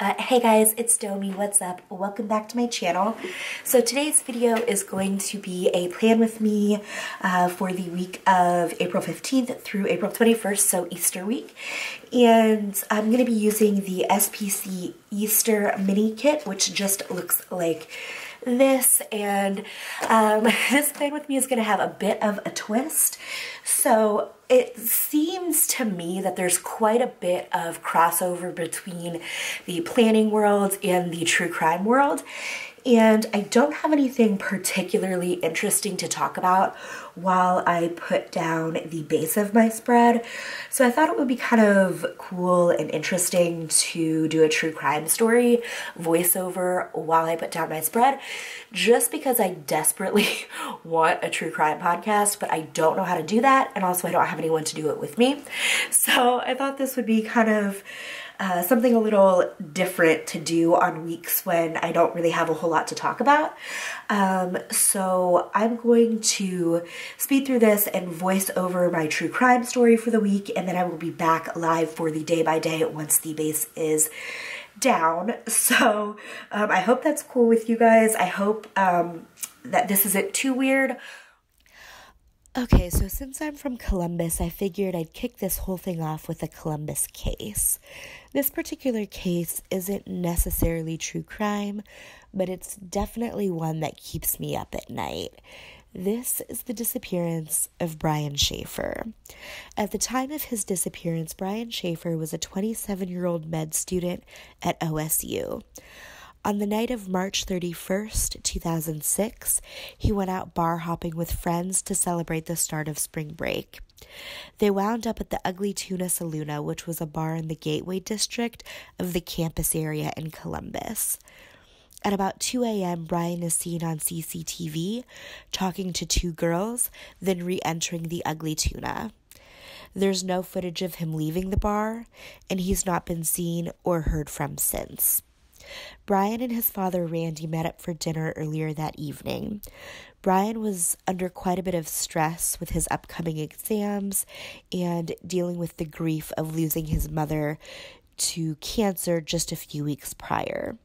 Hey guys, it's Domi. What's up? Welcome back to my channel. So today's video is going to be a plan with me for the week of April 15th through April 21st, so Easter week. And I'm going to be using the SPC Easter mini kit, which just looks like this, and this plan with me is going to have a bit of a twist. So it seems to me that there's quite a bit of crossover between the planning world and the true crime world. And I don't have anything particularly interesting to talk about while I put down the base of my spread. So I thought it would be kind of cool and interesting to do a true crime story voiceover while I put down my spread, just because I desperately want a true crime podcast, but I don't know how to do that. And also I don't have anyone to do it with me. So I thought this would be kind of something a little different to do on weeks when I don't really have a whole lot to talk about. So I'm going to speed through this and voice over my true crime story for the week, and then I will be back live for the day by day once the base is down. So I hope that's cool with you guys. I hope that this isn't too weird. Okay, so since I'm from Columbus, I figured I'd kick this whole thing off with a Columbus case. This particular case isn't necessarily true crime, but it's definitely one that keeps me up at night. This is the disappearance of Brian Shaffer. At the time of his disappearance, Brian Shaffer was a 27-year-old med student at OSU. On the night of March 31st, 2006, he went out bar hopping with friends to celebrate the start of spring break. They wound up at the Ugly Tuna Saloona, which was a bar in the Gateway District of the campus area in Columbus. At about 2 a.m., Brian is seen on CCTV talking to two girls, then re-entering the Ugly Tuna. There's no footage of him leaving the bar, and he's not been seen or heard from since. Brian and his father, Randy, met up for dinner earlier that evening. Brian was under quite a bit of stress with his upcoming exams and dealing with the grief of losing his mother to cancer just a few weeks prior.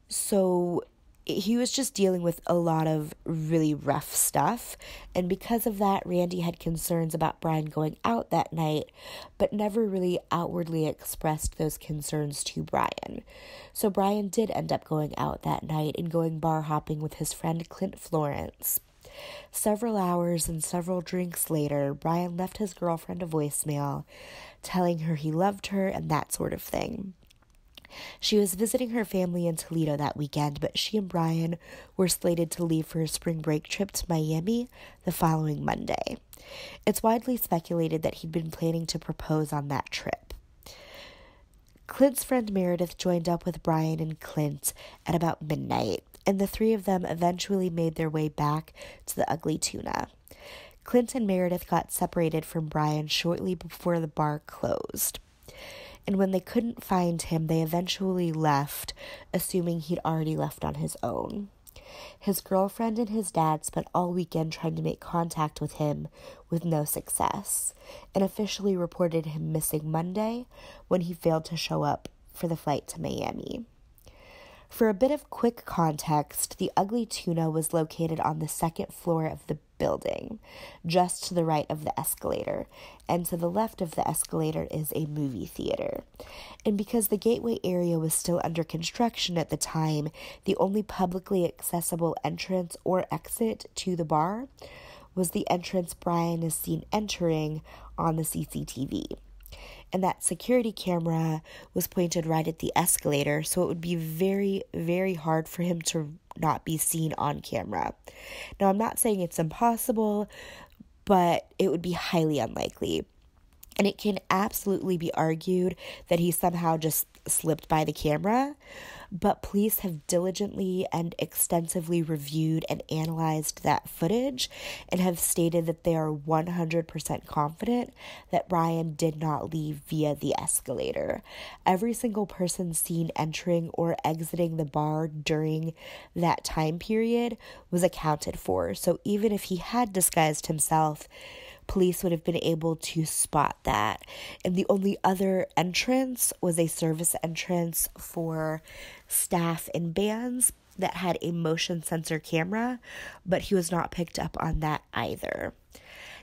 So he was just dealing with a lot of really rough stuff, and because of that, Randy had concerns about Brian going out that night, but never really outwardly expressed those concerns to Brian. So Brian did end up going out that night and going bar hopping with his friend Clint Florence. Several hours and several drinks later, Brian left his girlfriend a voicemail telling her he loved her and that sort of thing. She was visiting her family in Toledo that weekend, but she and Brian were slated to leave for a spring break trip to Miami the following Monday. It's widely speculated that he'd been planning to propose on that trip. Clint's friend Meredith joined up with Brian and Clint at about midnight, and the three of them eventually made their way back to the Ugly Tuna. Clint and Meredith got separated from Brian shortly before the bar closed. And when they couldn't find him, they eventually left, assuming he'd already left on his own. His girlfriend and his dad spent all weekend trying to make contact with him with no success, and officially reported him missing Monday when he failed to show up for the flight to Miami. For a bit of quick context, the Ugly Tuna was located on the second floor of the building, just to the right of the escalator, and to the left of the escalator is a movie theater. And because the Gateway area was still under construction at the time, the only publicly accessible entrance or exit to the bar was the entrance Brian is seen entering on the CCTV. And that security camera was pointed right at the escalator, so it would be very, very hard for him to not be seen on camera. Now, I'm not saying it's impossible, but it would be highly unlikely. And it can absolutely be argued that he somehow just slipped by the camera, but police have diligently and extensively reviewed and analyzed that footage and have stated that they are 100% confident that Brian did not leave via the escalator. Every single person seen entering or exiting the bar during that time period was accounted for. So even if he had disguised himself police would have been able to spot that. And the only other entrance was a service entrance for staff and bands that had a motion sensor camera, but he was not picked up on that either.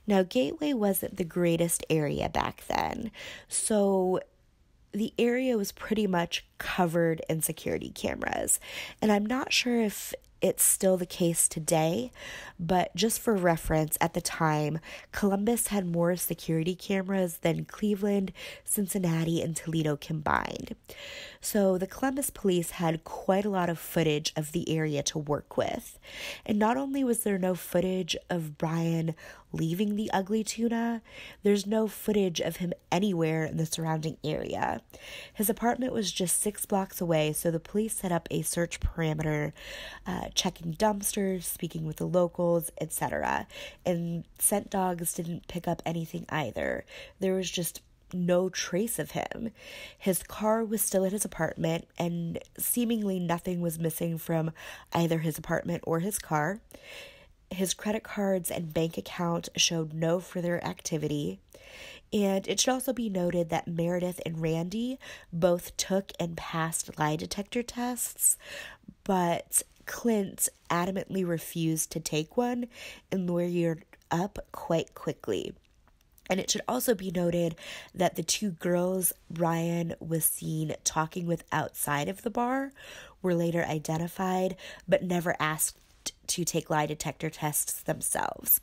Now, Gateway wasn't the greatest area back then, so the area was pretty much covered in security cameras. And I'm not sure if it's still the case today, but just for reference, at the time, Columbus had more security cameras than Cleveland, Cincinnati, and Toledo combined. So the Columbus police had quite a lot of footage of the area to work with. And not only was there no footage of Brian leaving the Ugly Tuna, there's no footage of him anywhere in the surrounding area. His apartment was just 6 blocks away, so the police set up a search perimeter, checking dumpsters, speaking with the locals, etc. And scent dogs didn't pick up anything either. There was just no trace of him. His car was still at his apartment, and seemingly nothing was missing from either his apartment or his car. His credit cards and bank account showed no further activity. And it should also be noted that Meredith and Randy both took and passed lie detector tests, but Clint adamantly refused to take one and lawyered up quite quickly. And it should also be noted that the 2 girls Brian was seen talking with outside of the bar were later identified, but never asked to take lie detector tests themselves.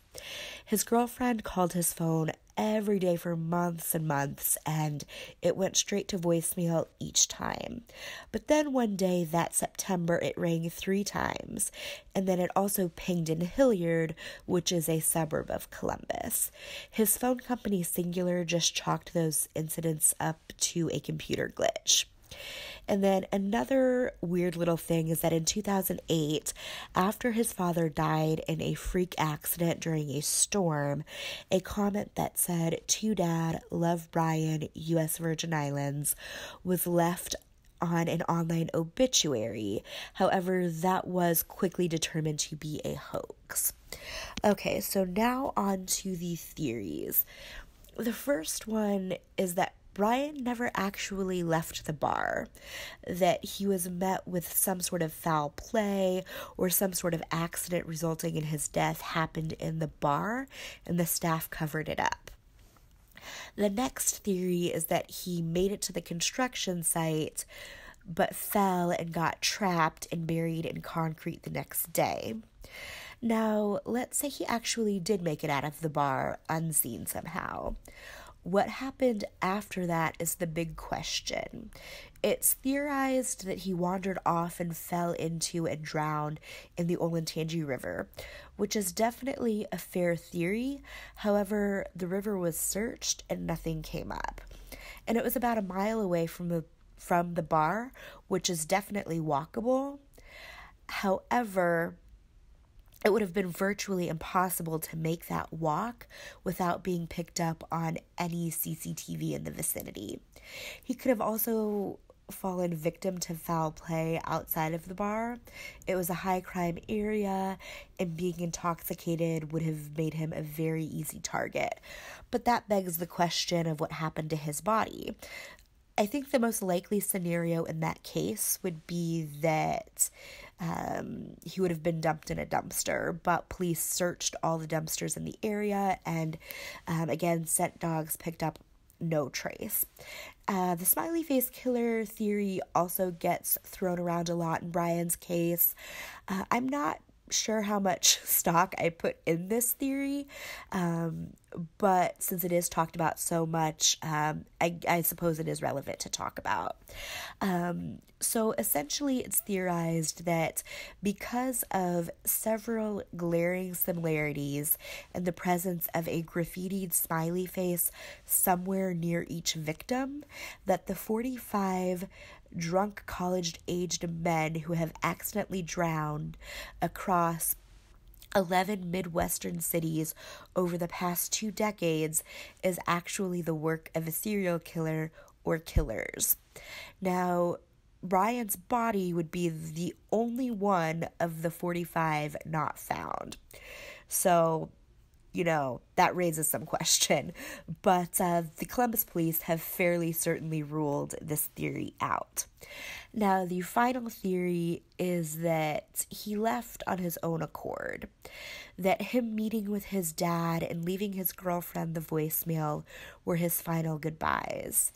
His girlfriend called his phone every day for months and months, and it went straight to voicemail each time. But then one day that September, it rang 3 times, and then it also pinged in Hilliard, which is a suburb of Columbus. His phone company, Singular, just chalked those incidents up to a computer glitch. And then another weird little thing is that in 2008, after his father died in a freak accident during a storm, a comment that said, "To Dad, love Brian, U.S. Virgin Islands," was left on an online obituary. However, that was quickly determined to be a hoax. Okay, so now on to the theories. The first one is that Brian never actually left the bar, that he was met with some sort of foul play or some sort of accident resulting in his death happened in the bar and the staff covered it up. The next theory is that he made it to the construction site but fell and got trapped and buried in concrete the next day. Now, let's say he actually did make it out of the bar unseen somehow. What happened after that is the big question. It's theorized that he wandered off and fell into and drowned in the Olentangy River, which is definitely a fair theory. However, the river was searched and nothing came up. And it was about a mile away from the bar, which is definitely walkable. However, it would have been virtually impossible to make that walk without being picked up on any CCTV in the vicinity. He could have also fallen victim to foul play outside of the bar. It was a high crime area, and being intoxicated would have made him a very easy target. But that begs the question of what happened to his body. I think the most likely scenario in that case would be that he would have been dumped in a dumpster, but police searched all the dumpsters in the area, and again, scent dogs picked up no trace. The smiley face killer theory also gets thrown around a lot in Brian's case. I'm not sure how much stock I put in this theory, but since it is talked about so much, I suppose it is relevant to talk about. So essentially it's theorized that because of several glaring similarities and the presence of a graffitied smiley face somewhere near each victim, that the 45 drunk college-aged men who have accidentally drowned across 11 Midwestern cities over the past 2 decades is actually the work of a serial killer or killers. Now, Brian's body would be the only one of the 45 not found. So, you know, that raises some question. But the Columbus police have fairly certainly ruled this theory out. Now, the final theory is that he left on his own accord, that him meeting with his dad and leaving his girlfriend the voicemail were his final goodbyes,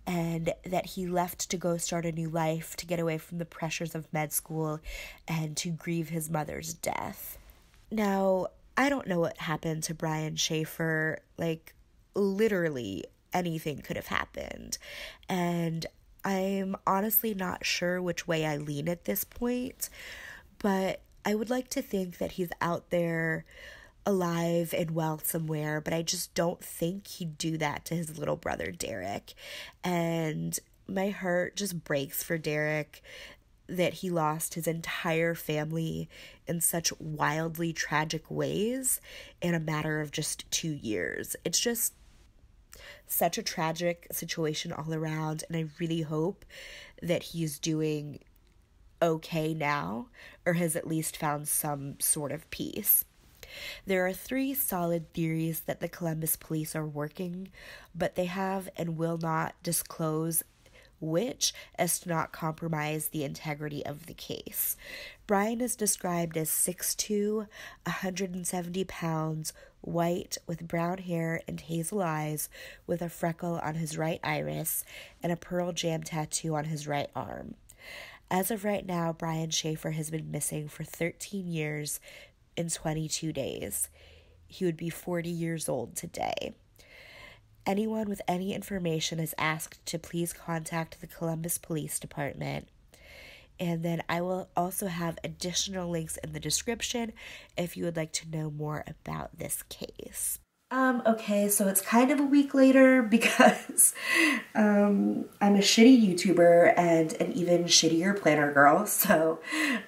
and that he left to go start a new life, to get away from the pressures of med school, and to grieve his mother's death. Now, I don't know what happened to Brian Shaffer. Like, literally anything could have happened. And I'm honestly not sure which way I lean at this point, but I would like to think that he's out there alive and well somewhere, but I just don't think he'd do that to his little brother Derek. And my heart just breaks for Derek, that he lost his entire family in such wildly tragic ways in a matter of just 2 years. It's just such a tragic situation all around, and I really hope that he's doing okay now, or has at least found some sort of peace. There are 3 solid theories that the Columbus police are working, but they have and will not disclose which, as to not compromise the integrity of the case. Brian is described as 6'2", 170 pounds, white, with brown hair and hazel eyes, with a freckle on his right iris and a pearl jam tattoo on his right arm. As of right now, Brian Shaffer has been missing for 13 years and 22 days. He would be 40 years old today. Anyone with any information is asked to please contact the Columbus Police Department. And then I will also have additional links in the description if you would like to know more about this case. Okay, so it's kind of a week later because I'm a shitty YouTuber and an even shittier planner girl, so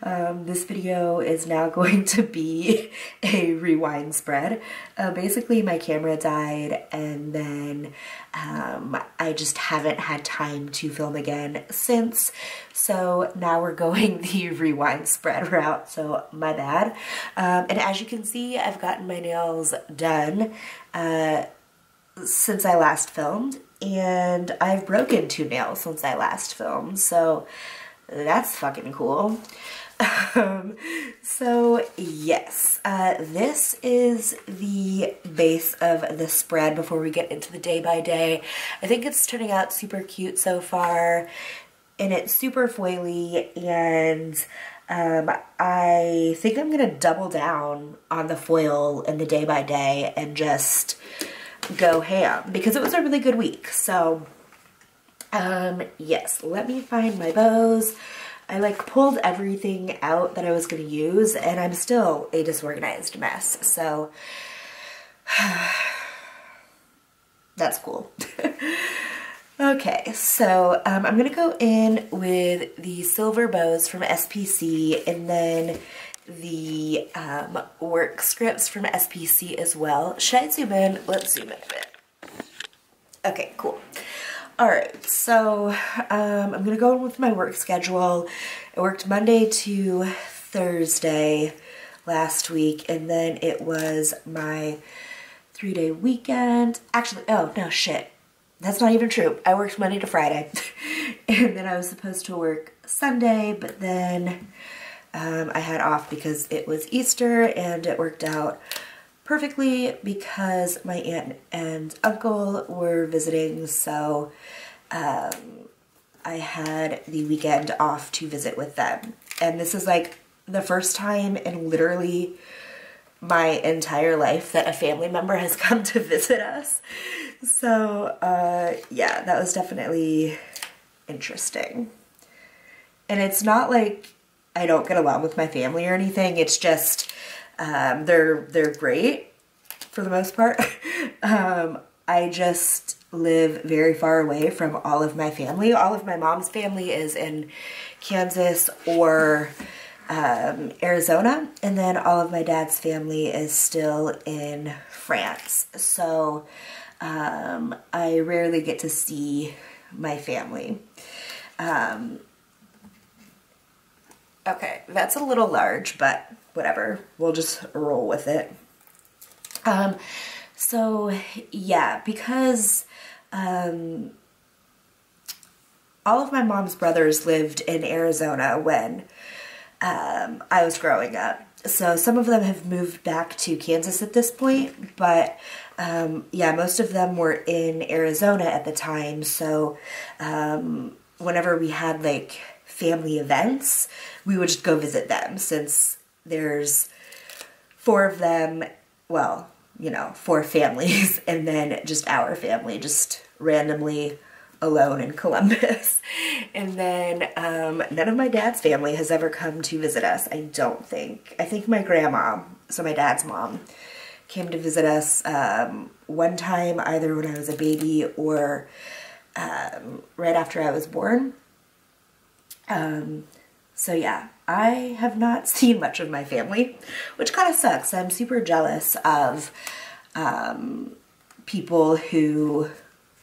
this video is now going to be a rewind spread. Basically, my camera died, and then I just haven't had time to film again since, so now we're going the rewind spread route, so my bad. And as you can see, I've gotten my nails done since I last filmed, and I've broken 2 nails since I last filmed, so that's fucking cool. So yes, this is the base of the spread before we get into the day by day. I think it's turning out super cute so far, and it's super foily, and I think I'm gonna double down on the foil in the day by day and just go ham because it was a really good week. So yes, let me find my bows. I like pulled everything out that I was gonna use, and I'm still a disorganized mess, so that's cool. Okay, so I'm gonna go in with the silver bows from SPC, and then the work scripts from SPC as well. Should I zoom in? Let's zoom in a bit. Okay, cool. Alright, so I'm gonna go in with my work schedule. I worked Monday to Thursday last week, and then it was my 3-day weekend. Actually, oh no, shit. That's not even true. I worked Monday to Friday, and then I was supposed to work Sunday, but then I had off because it was Easter, and it worked out perfectly because my aunt and uncle were visiting, so I had the weekend off to visit with them. And this is like the first time in literally my entire life that a family member has come to visit us. So yeah, that was definitely interesting. And it's not like I don't get along with my family or anything, it's just they're great for the most part. I just live very far away from all of my family. All of my mom's family is in Kansas or Arizona, and then all of my dad's family is still in France. So I rarely get to see my family. Okay, that's a little large, but whatever. We'll just roll with it. So yeah, because all of my mom's brothers lived in Arizona when I was growing up. So some of them have moved back to Kansas at this point, but yeah, most of them were in Arizona at the time. So whenever we had like family events, we would just go visit them, since there's 4 of them, well, you know, 4 families, and then just our family, just randomly alone in Columbus. And then none of my dad's family has ever come to visit us, I don't think. I think my grandma, so my dad's mom, came to visit us one time, either when I was a baby or right after I was born. So yeah, I have not seen much of my family, which kind of sucks. I'm super jealous of people who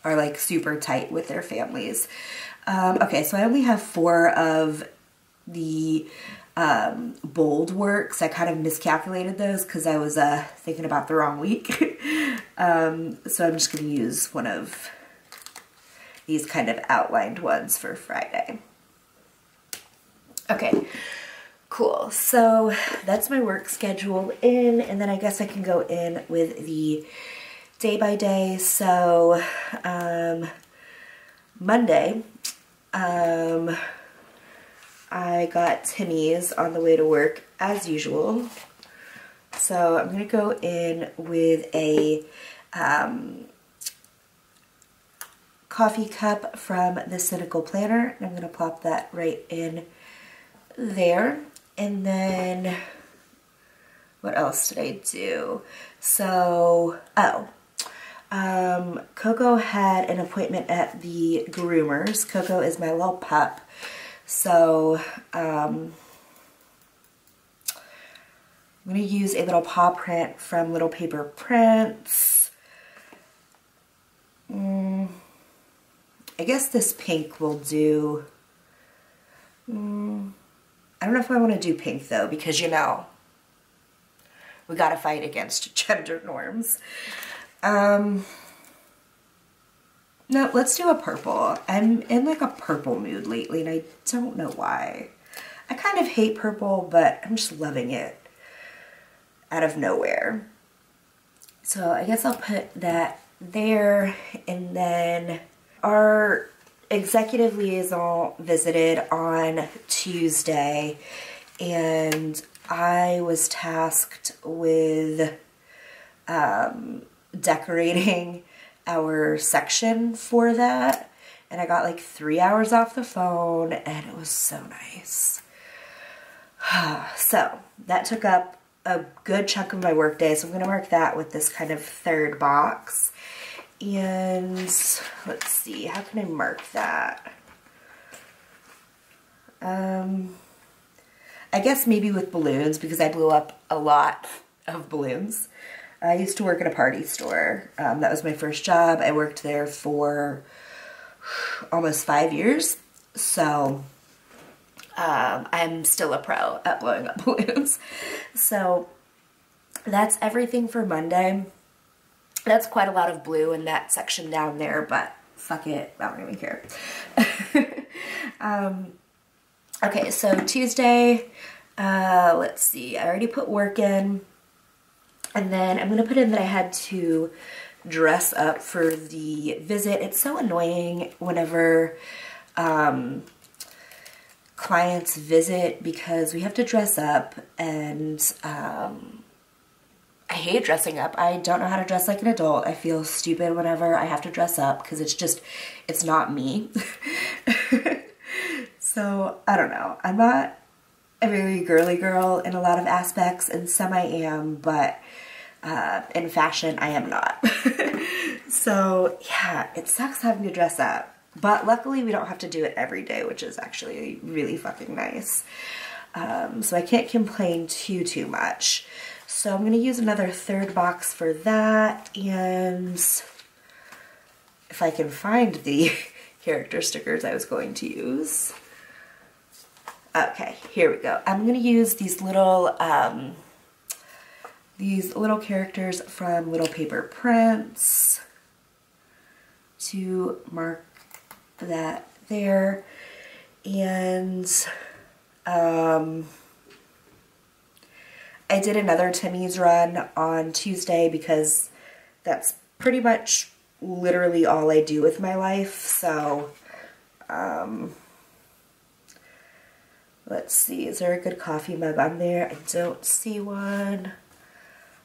are like super tight with their families. Okay, so I only have 4 of the bold works. I kind of miscalculated those because I was thinking about the wrong week. So I'm just going to use one of these kind of outlined ones for Friday. Okay, cool. So that's my work schedule in, and then I guess I can go in with the day by day. So Monday, I got Timmy's on the way to work as usual. So I'm gonna go in with a coffee cup from the Cynical Planner, and I'm gonna plop that right in there. And then what else did I do? So, Coco had an appointment at the groomers. Coco is my little pup. So, I'm going to use a little paw print from Little Paper Prints. I guess this pink will do. I don't know if I want to do pink though, because you know, we gotta fight against gender norms. No, let's do a purple. I'm in like a purple mood lately, and I don't know why. I kind of hate purple, but I'm just loving it out of nowhere. So I guess I'll put that there, and then our executive liaison visited on Tuesday, and I was tasked with decorating our section for that, and I got like 3 hours off the phone, and it was so nice. So that took up a good chunk of my work day, so I'm gonna mark that with this kind of 3rd box. And let's see, how can I mark that? I guess maybe with balloons, because I blew up a lot of balloons. I used to work at a party store. That was my first job. I worked there for almost 5 years. So I'm still a pro at blowing up balloons. So that's everything for Monday. That's quite a lot of blue in that section down there, but fuck it, I don't even care. Okay, so Tuesday, let's see, I already put work in, and then I'm gonna put in that I had to dress up for the visit. It's so annoying whenever clients visit, because we have to dress up, and I hate dressing up. I don't know how to dress like an adult. I feel stupid whenever I have to dress up, because it's not me. So, I don't know. I'm not a very girly girl in a lot of aspects, and some I am, but in fashion, I am not. So, yeah, it sucks having to dress up. But luckily, we don't have to do it every day, which is actually really fucking nice. So I can't complain too much. So I'm going to use another 3rd box for that, and if I can find the character stickers I was going to use. Okay, here we go. I'm going to use these little these little characters from Little Paper Prints to mark that there. And I did another Timmy's run on Tuesday because that's pretty much literally all I do with my life. So, let's see, is there a good coffee mug on there? I don't see one.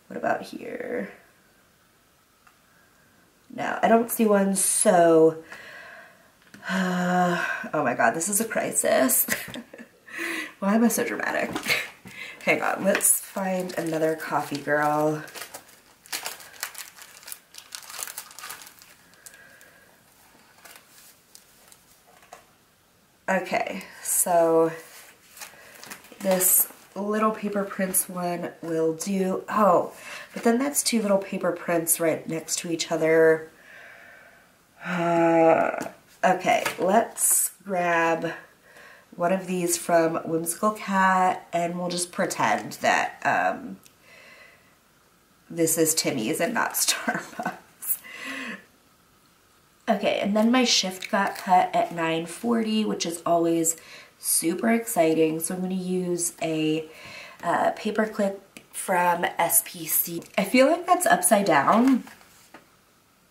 What about here? No, I don't see one, so, oh my god, this is a crisis. Why am I so dramatic? Hang on, let's find another coffee girl. Okay, so this Little Paper Prints one will do. Oh, but then that's two little paper prints right next to each other. Okay, let's grab one of these from Whimsical Cat and we'll just pretend that this is Timmy's and not Starbucks. Okay, and then my shift got cut at 9:40, which is always super exciting. So I'm going to use a paper clip from SPC. I feel like that's upside down,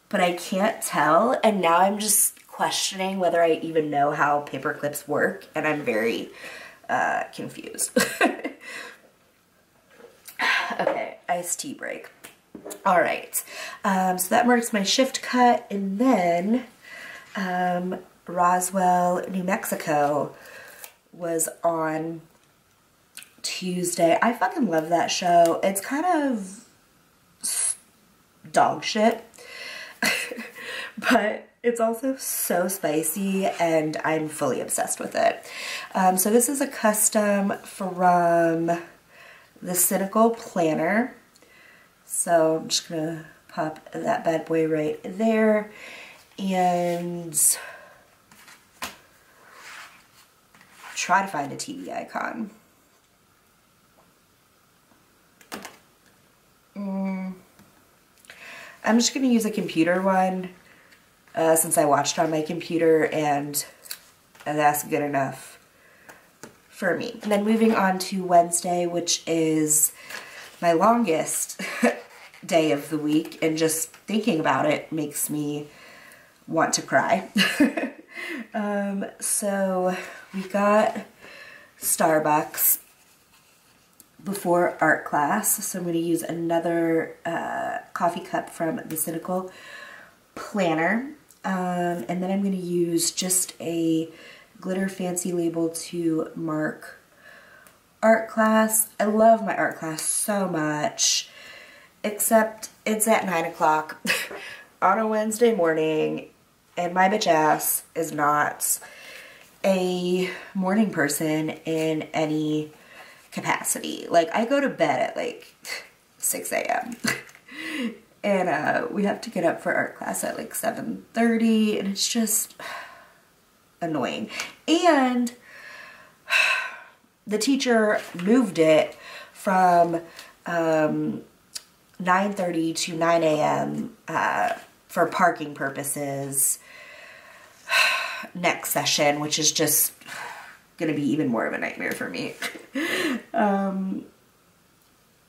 but I can't tell. And now I'm just questioning whether I even know how paper clips work, and I'm very confused. Okay, iced tea break. All right, so that marks my shift cut, and then Roswell, New Mexico was on Tuesday. I fucking love that show. It's kind of dog shit, but it's also so spicy and I'm fully obsessed with it. So this is a custom from the Cynical Planner. So I'm just gonna pop that bad boy right there and try to find a TV icon. I'm just gonna use a computer one since I watched on my computer and that's good enough for me. And then moving on to Wednesday, which is my longest day of the week, and just thinking about it makes me want to cry. So we got Starbucks before art class, so I'm going to use another coffee cup from the Cynical Planner, and then I'm going to use just a glitter fancy label to mark art class. I love my art class so much, except it's at 9 o'clock on a Wednesday morning, and my bitch ass is not a morning person in any capacity. Like, I go to bed at like 6 a.m. and we have to get up for art class at like 7:30, and it's just annoying. And the teacher moved it from 9:30 to 9 a.m. For parking purposes next session, which is just gonna be even more of a nightmare for me.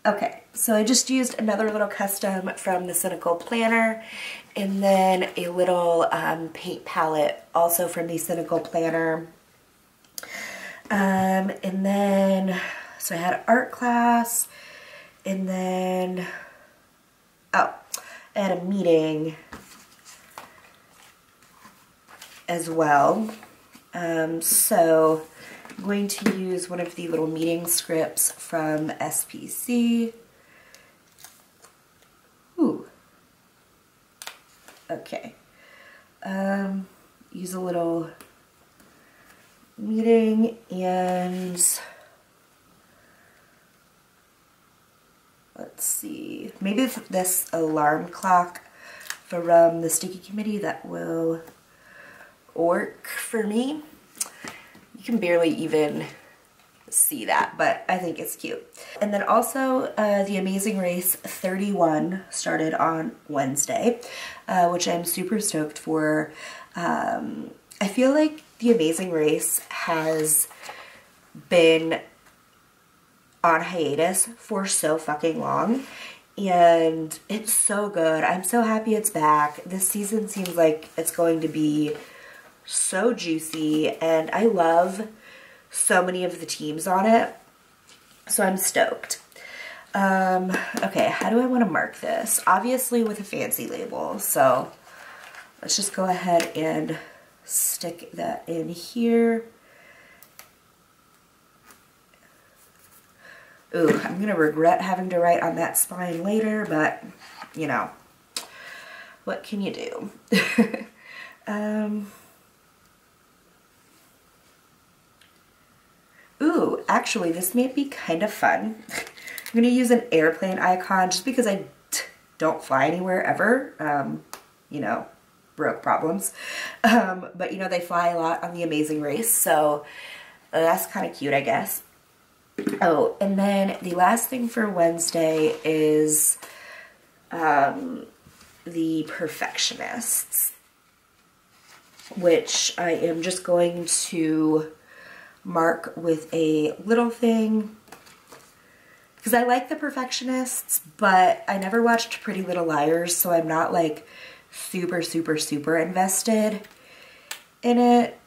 Okay, so I just used another little custom from the Cynical Planner, and then a little paint palette also from the Cynical Planner. And then, so I had art class, and then, oh, I had a meeting as well. So I'm going to use one of the little meeting scripts from SPC. Ooh. Okay. Use a little meeting, and let's see, maybe this alarm clock from the Sticky Committee that will work for me. You can barely even see that, but I think it's cute. And then also The Amazing Race 31 started on Wednesday, which I'm super stoked for. I feel like The Amazing Race has been on hiatus for so fucking long, and it's so good. I'm so happy it's back. This season seems like it's going to be so juicy, and I love so many of the teams on it, so I'm stoked. Okay, how do I want to mark this? Obviously with a fancy label, so let's just go ahead and stick that in here. Ooh, I'm gonna regret having to write on that spine later, but you know, what can you do? Ooh, actually, this may be kind of fun. I'm gonna use an airplane icon just because I don't fly anywhere ever. You know, broke problems. But you know, they fly a lot on The Amazing Race, so that's kind of cute, I guess. Oh, and then the last thing for Wednesday is the Perfectionists, which I am just going to mark with a little thing because I like the Perfectionists, but I never watched Pretty Little Liars, so I'm not like super invested in it,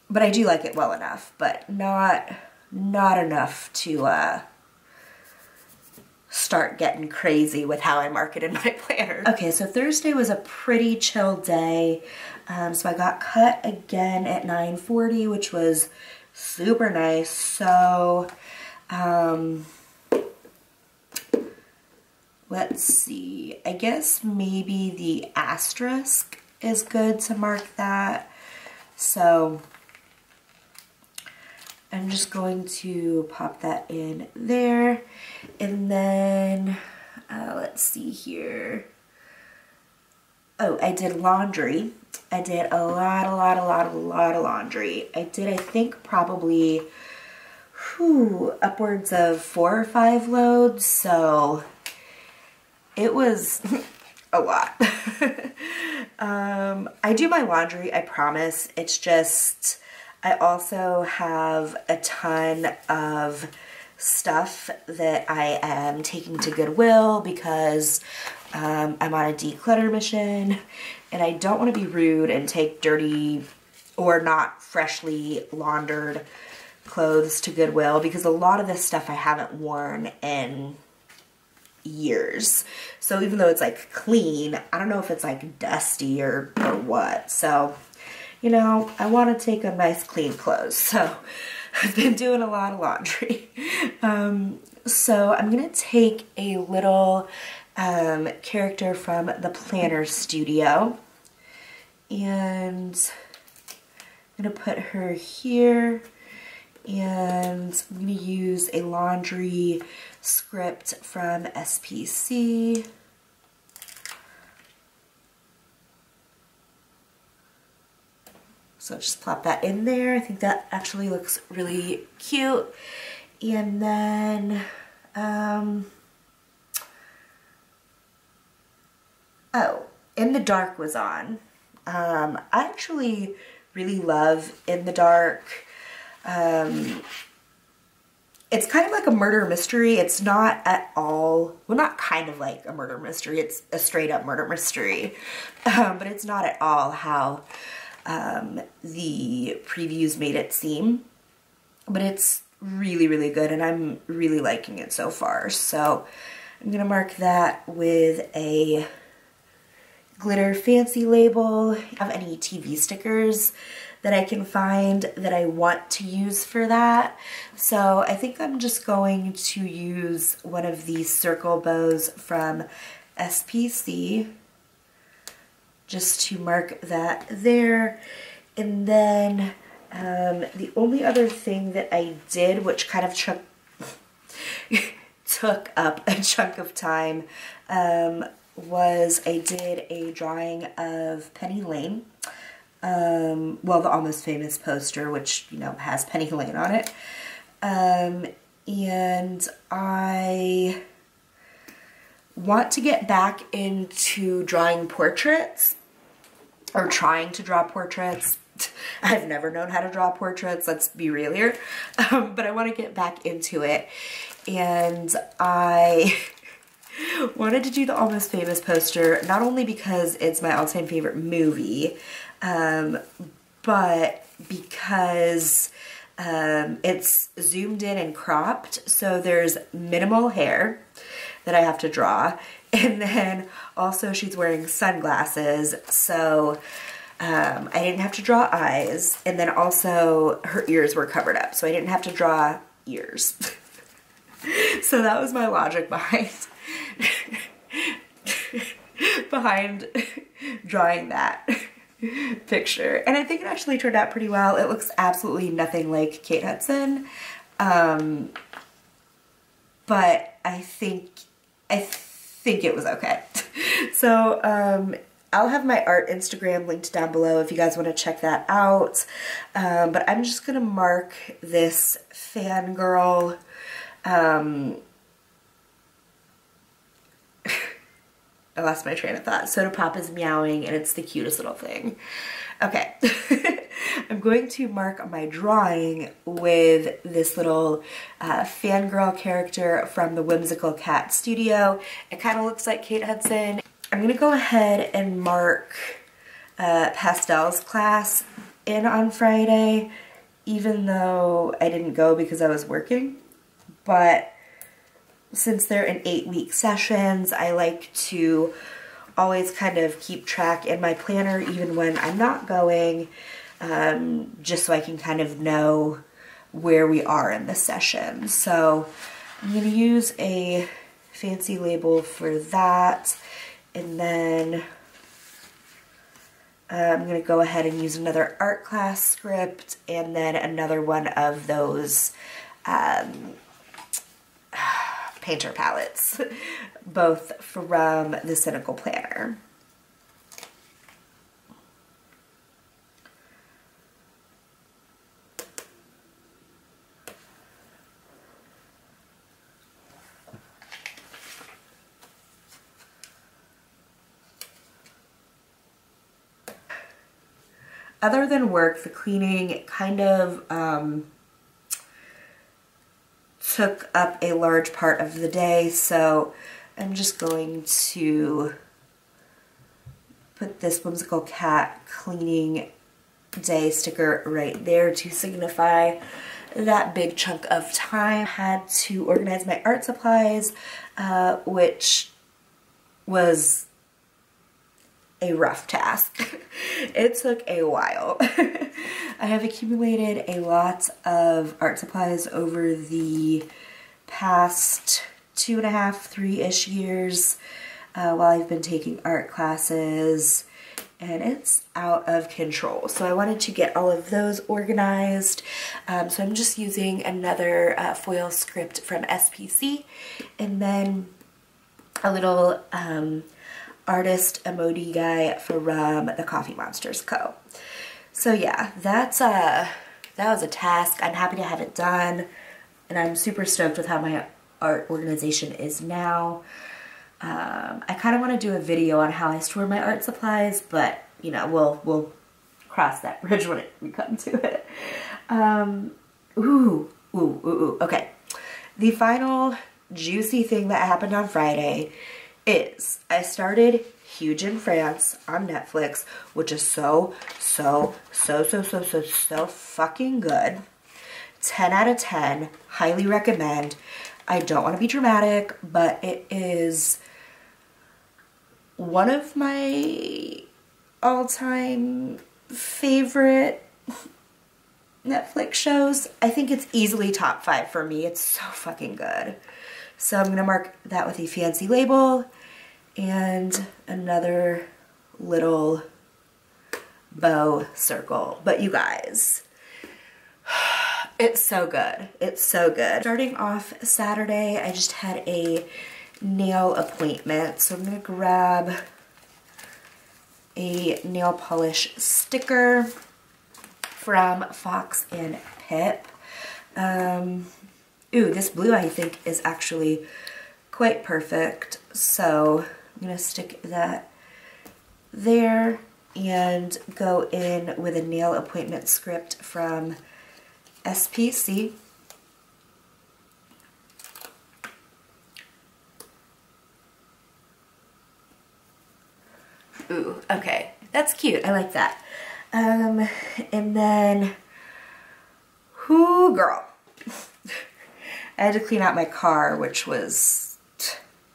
but I do like it well enough, but not enough to start getting crazy with how I mark it in my planner. Okay, so Thursday was a pretty chill day. So I got cut again at 9:40, which was super nice. So let's see, I guess maybe the asterisk is good to mark that. So I'm just going to pop that in there. And then, let's see here. Oh, I did laundry. I did a lot of laundry. I did, I think, probably upwards of 4 or 5 loads. So it was a lot. I do my laundry, I promise. It's just, I also have a ton of stuff that I am taking to Goodwill because I'm on a declutter mission, and I don't want to be rude and take dirty or not freshly laundered clothes to Goodwill because a lot of this stuff I haven't worn in years. So even though it's like clean, I don't know if it's like dusty or what. So, you know, I want to take a nice clean clothes. So I've been doing a lot of laundry. So I'm going to take a little character from the Planner Studio, and I'm going to put her here, and I'm going to use a laundry script from SPC. So just plop that in there. I think that actually looks really cute. And then, oh, In the Dark was on. I actually really love In the Dark. It's kind of like a murder mystery. It's not at all, well, not kind of like a murder mystery. It's a straight up murder mystery. But it's not at all how the previews made it seem, but it's really good, and I'm really liking it so far. So I'm gonna mark that with a glitter fancy label. Have any TV stickers that I can find that I want to use for that? So I think I'm just going to use one of these circle bows from SPC just to mark that there. And then the only other thing that I did, which kind of took up a chunk of time, was I did a drawing of Penny Lane. well, the Almost Famous poster, which, you know, has Penny Lane on it. And I want to get back into drawing portraits, or trying to draw portraits. I've never known how to draw portraits, let's be real here. But I want to get back into it. And I wanted to do the Almost Famous poster, not only because it's my all-time favorite movie, but because it's zoomed in and cropped, so there's minimal hair that I have to draw. And then also she's wearing sunglasses, so I didn't have to draw eyes. And then also her ears were covered up, so I didn't have to draw ears. So that was my logic behind drawing that picture. And I think it actually turned out pretty well. It looks absolutely nothing like Kate Hudson. But I think it was okay. So I'll have my art Instagram linked down below if you guys want to check that out. But I'm just gonna mark this fangirl. I lost my train of thought. Soda Pop is meowing and it's the cutest little thing. Okay. I'm going to mark my drawing with this little fangirl character from the Whimsical Cat Studio. It kind of looks like Kate Hudson. I'm going to go ahead and mark Pastel's class in on Friday, even though I didn't go because I was working. But since they're in 8-week sessions, I like to always kind of keep track in my planner even when I'm not going, just so I can kind of know where we are in the session. So I'm going to use a fancy label for that, and then I'm going to go ahead and use another art class script, and then another one of those painter palettes, both from the Cynical Planner. Other than work, the cleaning kind of took up a large part of the day, so I'm just going to put this Whimsical Cat cleaning day sticker right there to signify that big chunk of time. I had to organize my art supplies, which was a rough task. It took a while. I have accumulated a lot of art supplies over the past 2.5, 3-ish years while I've been taking art classes, and it's out of control. So I wanted to get all of those organized. So I'm just using another foil script from SPC, and then a little artist emoji guy from the Coffee Monsters Co. So yeah, that was a task. I'm happy to have it done, and I'm super stoked with how my art organization is now. I kind of want to do a video on how I store my art supplies, but you know, we'll cross that bridge when we come to it. Okay. The final juicy thing that happened on Friday is I started Huge in France on Netflix, which is so fucking good. 10 out of 10, highly recommend. I don't want to be dramatic, but it is one of my all-time favorite Netflix shows. I think it's easily top 5 for me. It's so fucking good. So I'm gonna mark that with a fancy label and another little bow circle. But you guys, it's so good. It's so good. Starting off Saturday, I just had a nail appointment. So I'm gonna grab a nail polish sticker from Fox and Pip. Ooh, this blue I think is actually quite perfect. So I'm gonna stick that there and go in with a nail appointment script from SPC. Ooh, okay, that's cute. I like that. And then, whoo, girl. I had to clean out my car, which was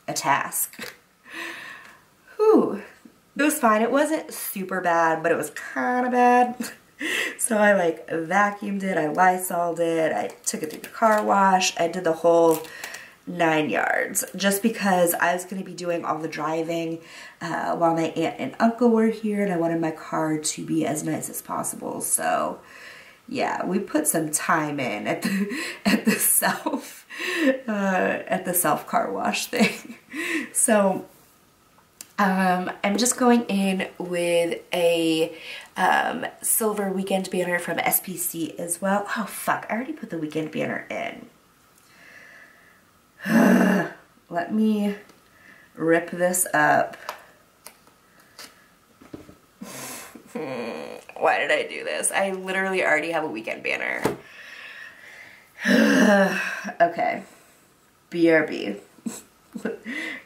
a task. Whew. It was fine. It wasn't super bad, but it was kind of bad. So I like vacuumed it, I Lysoled it, I took it through the car wash, I did the whole 9 yards, just because I was going to be doing all the driving while my aunt and uncle were here, and I wanted my car to be as nice as possible. So yeah, we put some time in at the self car wash thing. So I'm just going in with a silver weekend banner from SPC as well. Oh fuck, I already put the weekend banner in. Let me rip this up. Why did I do this? I literally already have a weekend banner. Okay. BRB.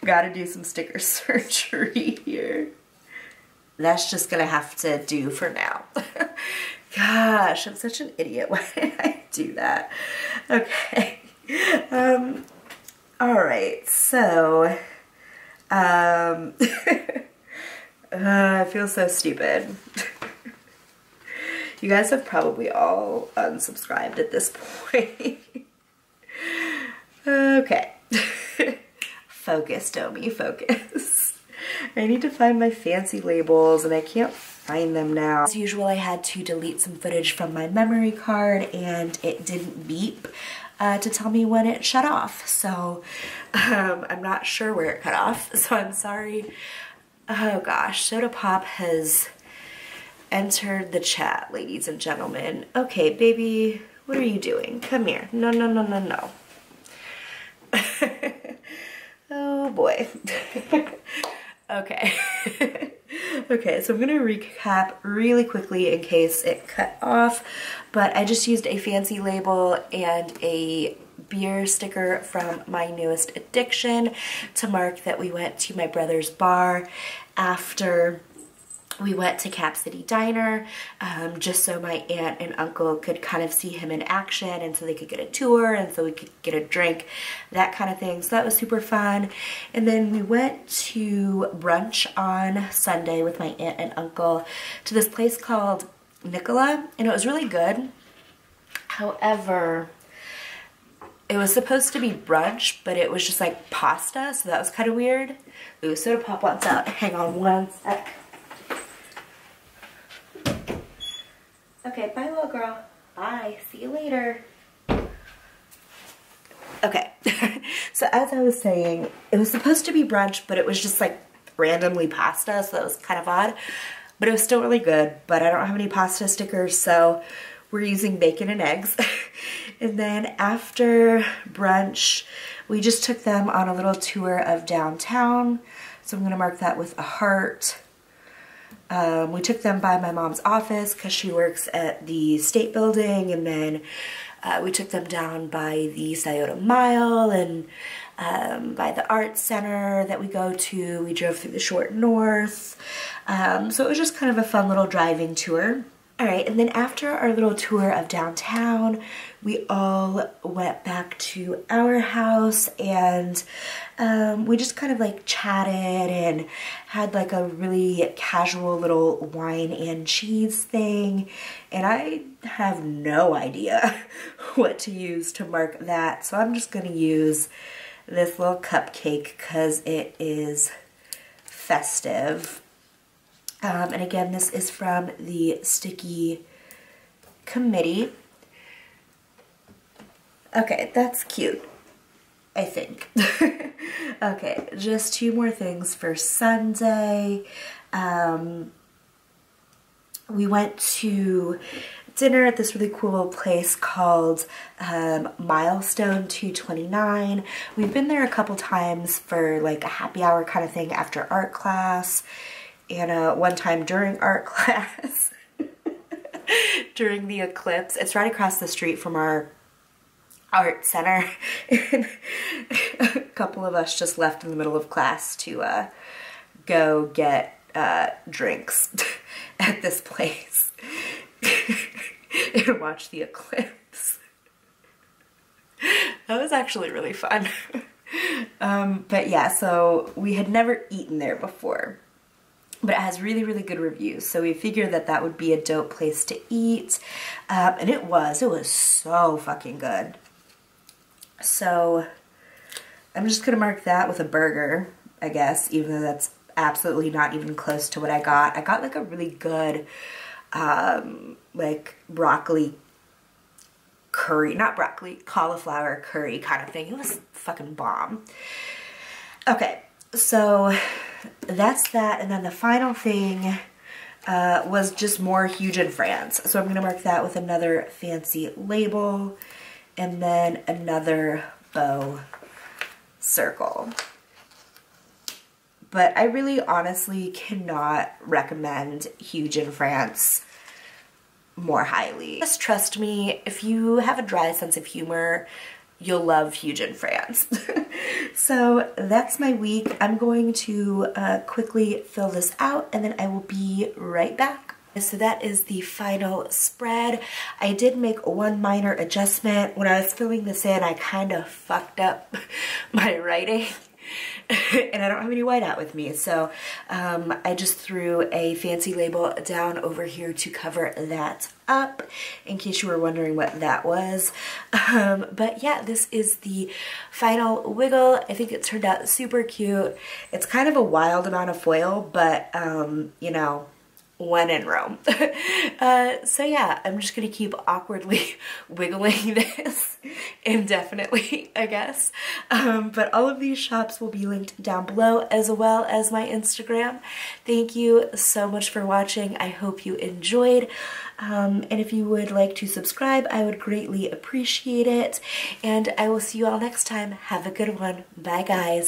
Gotta do some sticker surgery here. That's just gonna have to do for now. Gosh, I'm such an idiot. Why did I do that? Okay. Alright, so I feel so stupid. You guys have probably all unsubscribed at this point. Okay. Focus, Domi, focus. I need to find my fancy labels and I can't find them now. As usual, I had to delete some footage from my memory card and it didn't beep to tell me when it shut off. So I'm not sure where it cut off, so I'm sorry. Oh gosh, Soda Pop has entered the chat, ladies and gentlemen. Okay, baby, what are you doing? Come here. No, no, no, no, no. Oh boy. Okay. Okay, so I'm gonna recap really quickly in case it cut off, but I just used a fancy label and a beer sticker from my newest addiction to mark that we went to my brother's bar after we went to Cap City Diner, just so my aunt and uncle could kind of see him in action and so they could get a tour and so we could get a drink, that kind of thing. So that was super fun. And then we went to brunch on Sunday with my aunt and uncle to this place called Nicola, and it was really good. However, it was supposed to be brunch, but it was just like pasta, so that was kind of weird. Ooh, Soda Pop wants out. Hang on one sec. Okay, bye little girl. Bye, see you later. Okay, so as I was saying, it was supposed to be brunch, but it was just like randomly pasta, so that was kind of odd. But it was still really good, but I don't have any pasta stickers, so we're using bacon and eggs. And then after brunch, we just took them on a little tour of downtown. So I'm gonna mark that with a heart. We took them by my mom's office because she works at the State Building, and then we took them down by the Scioto Mile and by the Art Center that we go to. We drove through the Short North. So it was just kind of a fun little driving tour. All right, and then after our little tour of downtown, we all went back to our house and we just kind of like chatted and had like a really casual little wine and cheese thing. And I have no idea what to use to mark that. So I'm just gonna use this little cupcake because it is festive. And again, this is from the Sticky Committee. Okay, that's cute, I think. Okay, just two more things for Sunday. we went to dinner at this really cool place called Milestone 229. We've been there a couple times for like a happy hour kind of thing after art class, and one time during art class during the eclipse. It's right across the street from our art center, and a couple of us just left in the middle of class to go get drinks at this place and watch the eclipse. That was actually really fun. But yeah, so we had never eaten there before, but it has really, really good reviews. So we figured that that would be a dope place to eat. And it was so fucking good. So I'm just gonna mark that with a burger, I guess, even though that's absolutely not even close to what I got. I got like a really good, like broccoli curry, not broccoli, cauliflower curry kind of thing. It was fucking bomb. Okay, so that's that. And then the final thing was just more Huge in France. So I'm gonna mark that with another fancy label and then another bow circle. But I really honestly cannot recommend Huge in France more highly. Just trust me, if you have a dry sense of humor, you'll love Huge in France. So that's my week. I'm going to quickly fill this out and then I will be right back. So that is the final spread. I did make one minor adjustment. When I was filling this in, I kind of fucked up my writing. And I don't have any whiteout with me, so I just threw a fancy label down over here to cover that up, in case you were wondering what that was. But yeah, this is the final wiggle. I think it turned out super cute. It's kind of a wild amount of foil, but you know, when in Rome. So yeah, I'm just gonna keep awkwardly wiggling this indefinitely, I guess. But all of these shops will be linked down below, as well as my Instagram. Thank you so much for watching. I hope you enjoyed. And if you would like to subscribe, I would greatly appreciate it. And I will see you all next time. Have a good one. Bye, guys.